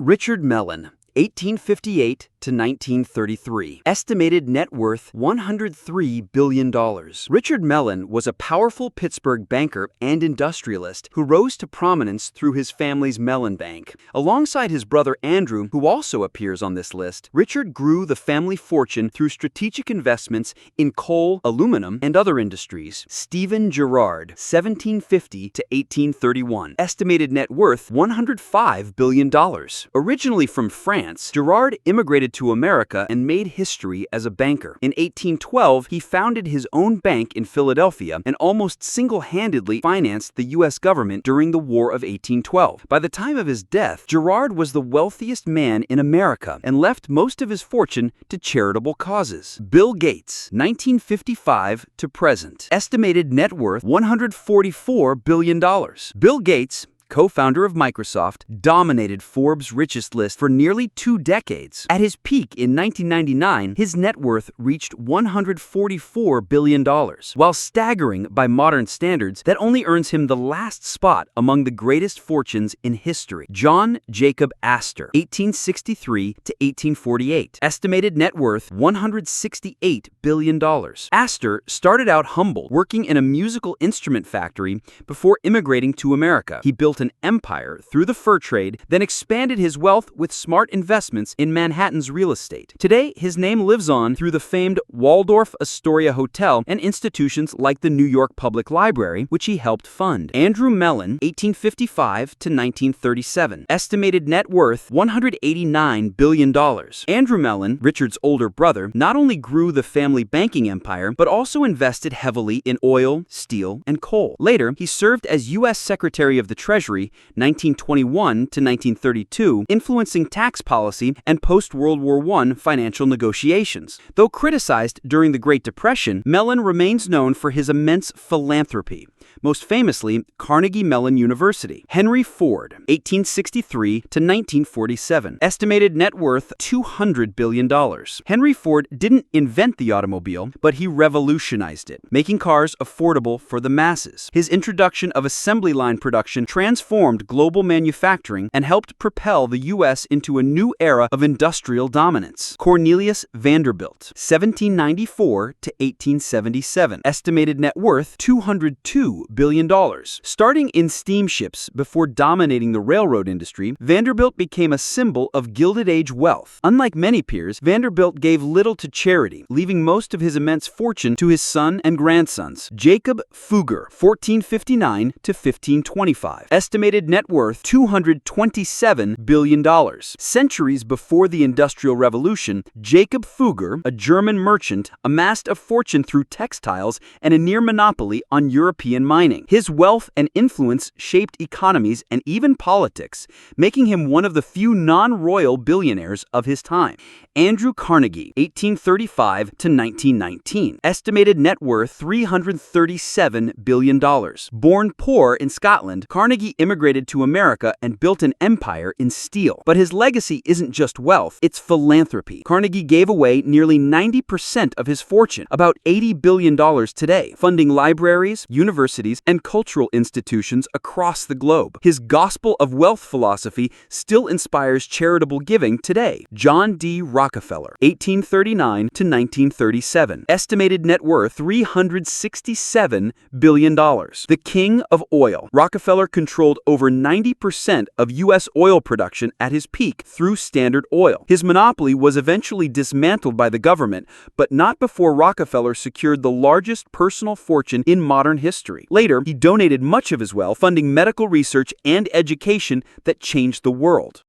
Richard Mellon, 1858 to 1933. Estimated net worth $103 billion. Richard Mellon was a powerful Pittsburgh banker and industrialist who rose to prominence through his family's Mellon Bank. Alongside his brother Andrew, who also appears on this list, Richard grew the family fortune through strategic investments in coal, aluminum, and other industries. Stephen Girard, 1750 to 1831. Estimated net worth $105 billion. Originally from France, Gerard immigrated to America and made history as a banker. In 1812, he founded his own bank in Philadelphia and almost single-handedly financed the U.S. government during the War of 1812. By the time of his death, Gerard was the wealthiest man in America and left most of his fortune to charitable causes. Bill Gates, 1955 to present. Estimated net worth $144 billion. Bill Gates, co-founder of Microsoft, dominated Forbes' richest list for nearly 2 decades. At his peak in 1999, his net worth reached $144 billion. While staggering by modern standards, that only earns him the last spot among the greatest fortunes in history. John Jacob Astor, 1863 to 1848. Estimated net worth $168 billion. Astor started out humble, working in a musical instrument factory before immigrating to America. He built an empire through the fur trade, then expanded his wealth with smart investments in Manhattan's real estate. Today, his name lives on through the famed Waldorf Astoria Hotel and institutions like the New York Public Library, which he helped fund. Andrew Mellon, 1855 to 1937. Estimated net worth $189 billion. Andrew Mellon, Richard's older brother, not only grew the family banking empire, but also invested heavily in oil, steel, and coal. Later, he served as U.S. Secretary of the Treasury 1921 to 1932, influencing tax policy and post-World War I financial negotiations. Though criticized during the Great Depression, Mellon remains known for his immense philanthropy. Most famously, Carnegie Mellon University. Henry Ford, 1863 to 1947. Estimated net worth $200 billion. Henry Ford didn't invent the automobile, but he revolutionized it, making cars affordable for the masses. His introduction of assembly line production transformed global manufacturing and helped propel the U.S. into a new era of industrial dominance. Cornelius Vanderbilt, 1794 to 1877. Estimated net worth $202 billion. Starting in steamships before dominating the railroad industry, Vanderbilt became a symbol of Gilded Age wealth. Unlike many peers, Vanderbilt gave little to charity, leaving most of his immense fortune to his son and grandsons. Jakob Fugger, 1459 to 1525. Estimated net worth $227 billion. Centuries before the Industrial Revolution, Jakob Fugger, a German merchant, amassed a fortune through textiles and a near monopoly on European mining. His wealth and influence shaped economies and even politics, making him one of the few non-royal billionaires of his time. Andrew Carnegie, 1835 to 1919. Estimated net worth $337 billion. Born poor in Scotland, Carnegie immigrated to America and built an empire in steel. But his legacy isn't just wealth, it's philanthropy. Carnegie gave away nearly 90% of his fortune, about $80 billion today, funding libraries, universities, and cultural institutions across the globe. His gospel of wealth philosophy still inspires charitable giving today. John D Rockefeller, 1839 to 1937. Estimated net worth $367 billion. The king of oil. Rockefeller controlled over 90% of U.S. oil production at his peak through Standard Oil. His monopoly was eventually dismantled by the government, but not before Rockefeller secured the largest personal fortune in modern history. Later, he donated much of his wealth, funding medical research and education that changed the world.